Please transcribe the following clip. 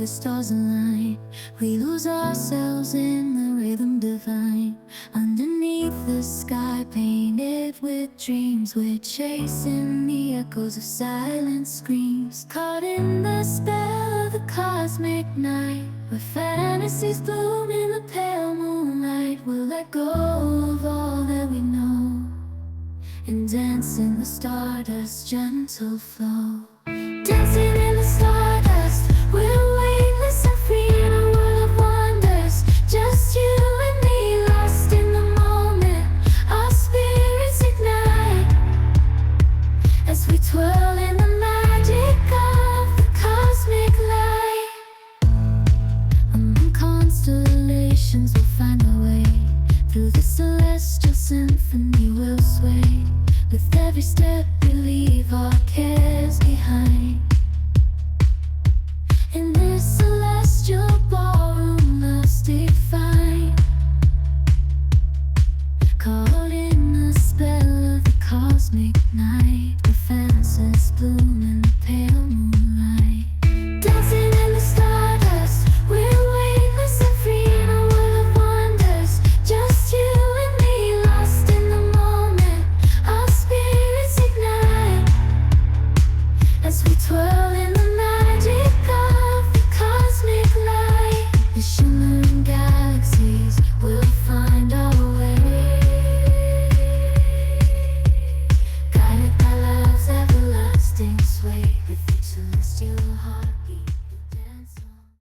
the stars align. We lose ourselves in the rhythm divine. Underneath the sky painted with dreams, we're chasing the echoes of silent screams. Caught in the spell of the cosmic night, where fantasies bloom in the pale moonlight. We'll let go of all that we know and dance in the stardust's gentle flow. Dancing in the stardust, we're weightless and free in a world of wonders. Just you and me, lost in the moment. Our spirits ignite as we twirl in the magic of the cosmic light. Among constellations we'll find our way. Through the celestial symphony we'll sway. With every step we leave our cares behind. In this celestial ballroom love's defined. Caught in the spell of the cosmic night, where fantasies bloom